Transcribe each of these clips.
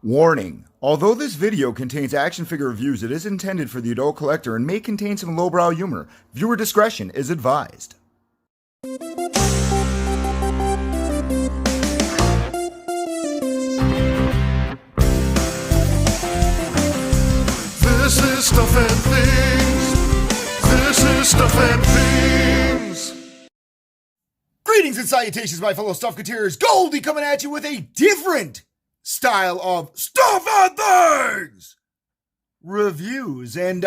Warning. Although this video contains action figure reviews, it is intended for the adult collector and may contain some lowbrow humor. Viewer discretion is advised. This is Stuff and Things. This is Stuff and Things. Greetings and salutations, my fellow Stuffketeers. Goldy coming at you with a different style of Stuff and Things reviews. And,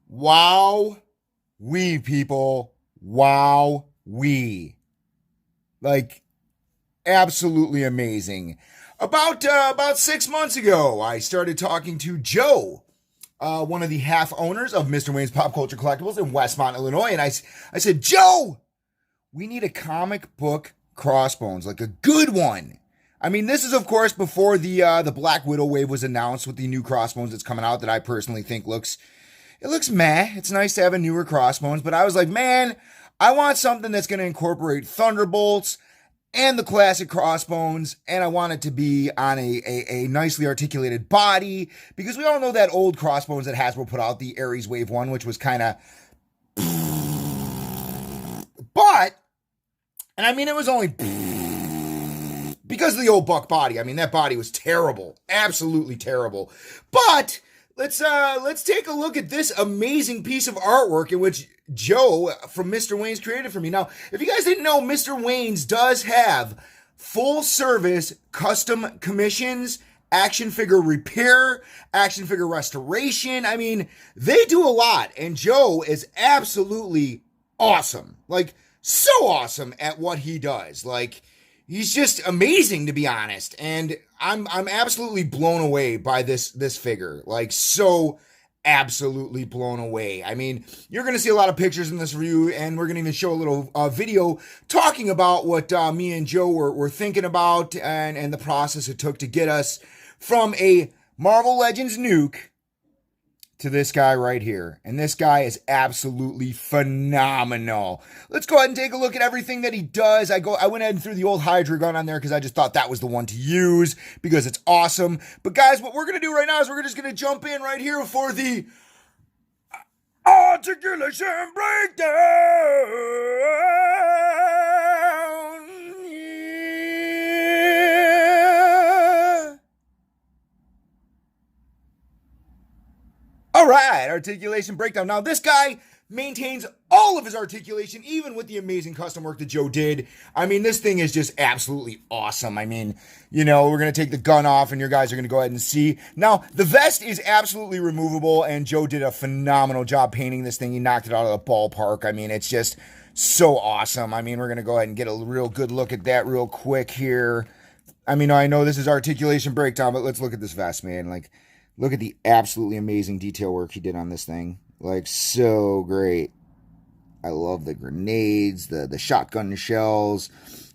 wow, we people, wow, we. Like, absolutely amazing. About 6 months ago, I started talking to Joe, one of the half owners of Mr. Wayne's Pop Culture Collectibles in Westmont, Illinois. And I said, Joe, we need a comic book Crossbones, like a good one. I mean, this is, of course, before the Black Widow wave was announced with the new Crossbones that's coming out that I personally think looks meh. It's nice to have a newer Crossbones, but I was like, man, I want something that's going to incorporate Thunderbolts and the classic Crossbones, and I want it to be on a nicely articulated body, because we all know that old Crossbones that Hasbro put out, the Ares Wave 1, which was kind of... But, and I mean, it was only... because of the old buck body. I mean, that body was terrible. Absolutely terrible. But let's take a look at this amazing piece of artwork in which Joe from Mr. Wayne's created for me. Now, if you guys didn't know, Mr. Wayne's does have full service custom commissions, action figure repair, action figure restoration. I mean, they do a lot, and Joe is absolutely awesome. Like, so awesome at what he does. Like, he's just amazing, to be honest, and I'm absolutely blown away by this figure. Like, so absolutely blown away. I mean, you're going to see a lot of pictures in this review, and we're going to even show a little video talking about what me and Joe were thinking about and the process it took to get us from a Marvel Legends nuke to this guy right here. And this guy is absolutely phenomenal. Let's go ahead and take a look at everything that he does. I went ahead and threw the old Hydra gun on there because I just thought that was the one to use because it's awesome. But guys, what we're going to do right now is we're just going to jump in right here for the Articulation Breakdown. All right, Articulation Breakdown. Now, this guy maintains all of his articulation, even with the amazing custom work that Joe did. I mean, this thing is just absolutely awesome. I mean, you know, we're going to take the gun off, and your guys are going to go ahead and see. Now, the vest is absolutely removable, and Joe did a phenomenal job painting this thing. He knocked it out of the ballpark. I mean, it's just so awesome. I mean, we're going to go ahead and get a real good look at that real quick here. I mean, I know this is Articulation Breakdown, but let's look at this vest, man. Like, look at the absolutely amazing detail work he did on this thing. Like, so great. I love the grenades, the shotgun shells.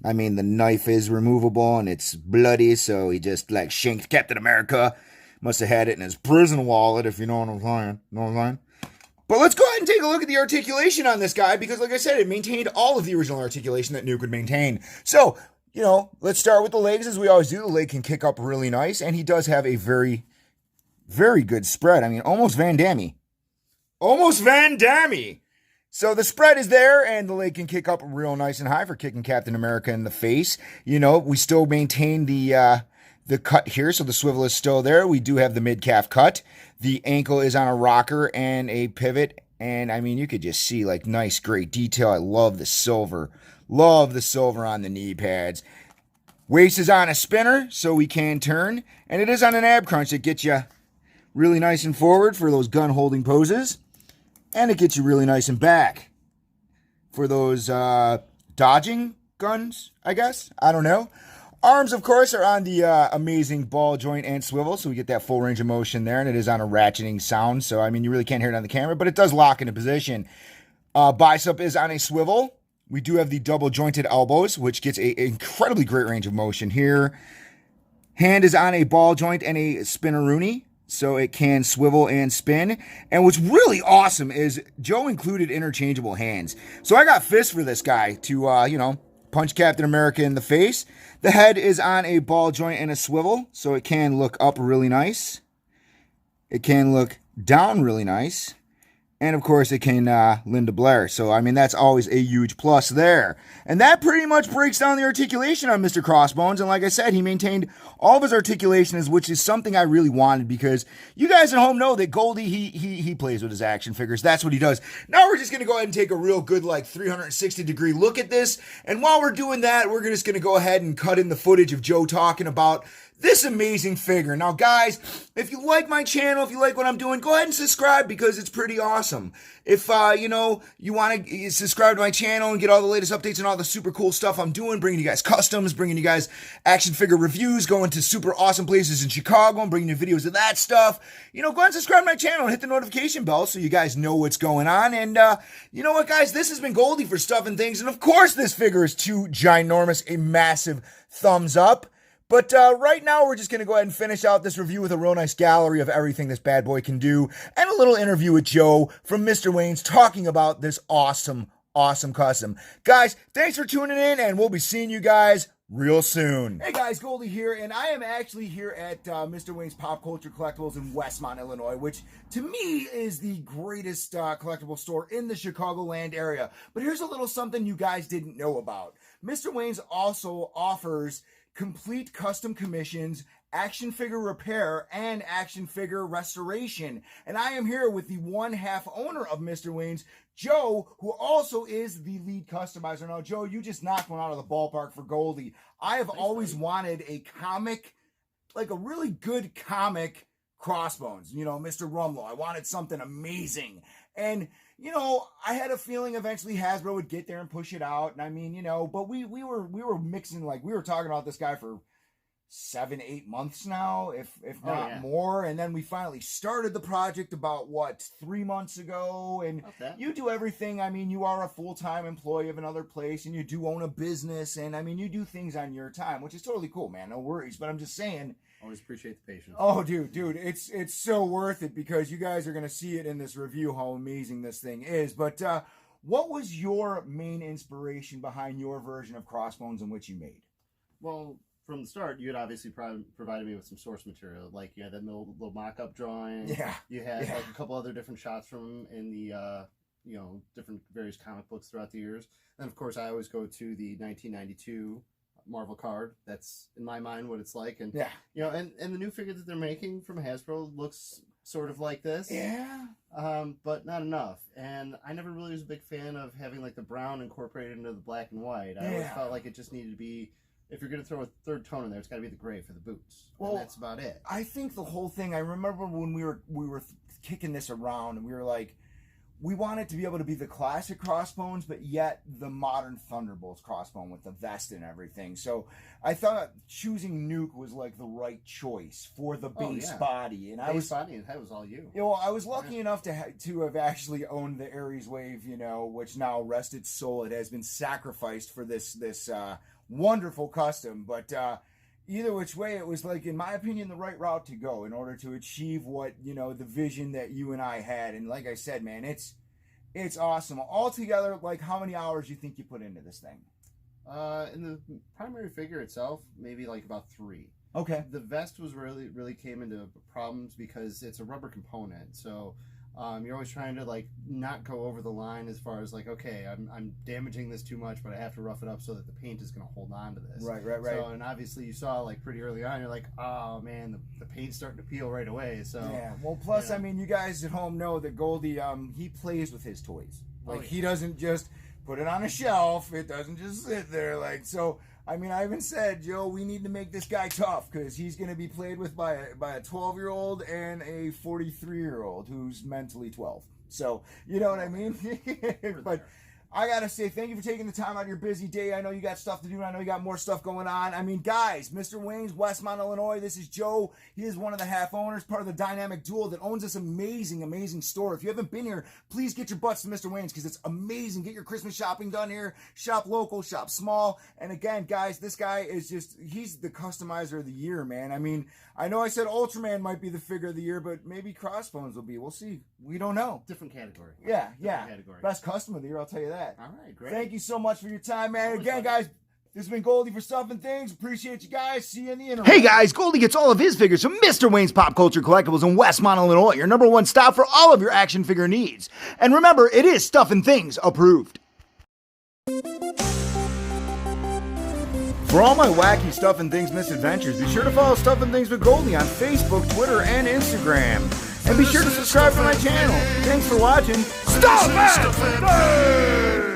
I mean, the knife is removable and it's bloody, so he just, like, shanked Captain America. Must have had it in his prison wallet, if you know what I'm saying. Know what I'm saying? But let's go ahead and take a look at the articulation on this guy, because, like I said, it maintained all of the original articulation that Nuke would maintain. So, you know, let's start with the legs, as we always do. The leg can kick up really nice, and he does have a very good spread. I mean, almost Van Damme. Almost Van Damme. So the spread is there, and the leg can kick up real nice and high for kicking Captain America in the face. You know, we still maintain the cut here, so the swivel is still there. We do have the mid-calf cut. The ankle is on a rocker and a pivot, and I mean, you could just see, like, nice, great detail. I love the silver. Love the silver on the knee pads. Waist is on a spinner, so we can turn, and it is on an ab crunch that gets you really nice and forward for those gun holding poses. And it gets you really nice and back for those dodging guns, I guess. I don't know. Arms, of course, are on the amazing ball joint and swivel, so we get that full range of motion there. And it is on a ratcheting sound, so I mean, you really can't hear it on the camera, but it does lock into position. Bicep is on a swivel. We do have the double jointed elbows, which gets an incredibly great range of motion here. Hand is on a ball joint and a spinneroonie, so it can swivel and spin. And what's really awesome is Joe included interchangeable hands. So I got fists for this guy to, you know, punch Captain America in the face. The head is on a ball joint and a swivel, so it can look up really nice. It can look down really nice. And, of course, it can Linda Blair. So, I mean, that's always a huge plus there. And that pretty much breaks down the articulation on Mr. Crossbones. And like I said, he maintained all of his articulations, which is something I really wanted because you guys at home know that Goldy, he plays with his action figures. That's what he does. Now we're just going to go ahead and take a real good, 360-degree look at this. And while we're doing that, we're just going to go ahead and cut in the footage of Joe talking about this amazing figure. Now, guys, if you like my channel, if you like what I'm doing, go ahead and subscribe because it's pretty awesome. If, you want to subscribe to my channel and get all the latest updates and all the super cool stuff I'm doing, bringing you guys customs, bringing you guys action figure reviews, going to super awesome places in Chicago and bringing you videos of that stuff, go ahead and subscribe to my channel and hit the notification bell so you guys know what's going on. And, you know what, guys? This has been Goldy for Stuff and Things. And, of course, this figure is too ginormous, a massive thumbs up. But right now, we're just going to go ahead and finish out this review with a real nice gallery of everything this bad boy can do and a little interview with Joe from Mr. Wayne's talking about this awesome custom. Guys, thanks for tuning in, and we'll be seeing you guys real soon. Hey guys, Goldy here, and I am actually here at Mr. Wayne's Pop Culture Collectibles in Westmont, Illinois, which to me is the greatest collectible store in the Chicagoland area. But here's a little something you guys didn't know about. Mr. Wayne's also offers complete custom commissions, action figure repair, and action figure restoration. And I am here with the one-half owner of Mr. Wayne's, Joe, who also is the lead customizer. Now, Joe, you just knocked one out of the ballpark for Goldy. I have always wanted a comic, like a really good comic Crossbones, Mr. Rumlow. I wanted something amazing. And I had a feeling eventually Hasbro would get there and push it out. And I mean, but we were mixing, we were talking about this guy for 7-8 months now, if not more. And then we finally started the project about 3 months ago. And you do everything. I mean, you are a full-time employee of another place and you do own a business. And I mean, you do things on your time, which is totally cool, man. No worries. But I'm just saying, always appreciate the patience. Oh, dude, it's so worth it because you guys are going to see it in this review how amazing this thing is. But what was your main inspiration behind your version of Crossbones and which you made? Well, from the start, you had obviously provided me with some source material. Like, you had that little mock-up drawing. Yeah. You had like a couple other different shots from in the, different various comic books throughout the years. And, of course, I always go to the 1992 Marvel card. That's in my mind what it's like. And and the new figure that they're making from Hasbro looks sort of like this, but not enough. And I never really was a big fan of having like the brown incorporated into the black and white. I always felt like it just needed to be, if you're going to throw a third tone in there, it's got to be the gray for the boots. Well, and that's about it. I think the whole thing, I remember when we were kicking this around and we were like, we want it to be able to be the classic Crossbones, but yet the modern Thunderbolts Crossbone with the vest and everything. So I thought choosing Nuke was like the right choice for the base body. And body, and that was all you. I was lucky enough to have actually owned the Ares Wave, which now, rest its soul, it has been sacrificed for this wonderful custom. But either which way, it was, like, in my opinion, the right route to go in order to achieve what, the vision that you and I had. And like I said, man, it's awesome. Altogether, like, how many hours do you think you put into this thing? In the primary figure itself, maybe like about 3. Okay. The vest was really came into problems because it's a rubber component. So you're always trying to like not go over the line as far as like, okay, I'm damaging this too much, but I have to rough it up so that the paint is going to hold on to this. Right. So, and obviously you saw like pretty early on, you're like, oh man, the paint's starting to peel right away. So yeah. Well, plus, I mean, you guys at home know that Goldy, he plays with his toys. Like, he doesn't just put it on a shelf. It doesn't just sit there. Like, so, I mean, I even said, Joe, we need to make this guy tough because he's going to be played with by a 12-year-old and a 43-year-old who's mentally 12. So, you know what I mean? But I got to say, thank you for taking the time out of your busy day. I know you got stuff to do, and I know you got more stuff going on. I mean, guys, Mr. Wayne's, Westmont, Illinois. This is Joe. He is one of the half owners, part of the dynamic duo that owns this amazing store. If you haven't been here, please get your butts to Mr. Wayne's because it's amazing. Get your Christmas shopping done here. Shop local, shop small. And again, guys, this guy is he's the customizer of the year, man. I mean, I know I said Ultraman might be the figure of the year, but maybe Crossbones will be. We'll see. We don't know. Different category. Yeah. Category. Best custom of the year, I'll tell you that. that. All right, great. Thank you so much for your time, man. Always Again, fun. guys, this has been Goldy for Stuff and Things. Appreciate you guys. See you in the internet. Hey guys, Goldy gets all of his figures from Mr. Wayne's Pop Culture Collectibles in Westmont, Illinois, your #1 stop for all of your action figure needs. And remember, it is Stuff and Things approved. For all my wacky Stuff and Things misadventures, be sure to follow Stuff and Things with Goldy on Facebook, Twitter, and Instagram. And be sure to subscribe to my channel. Thanks for watching. Stuff and Things!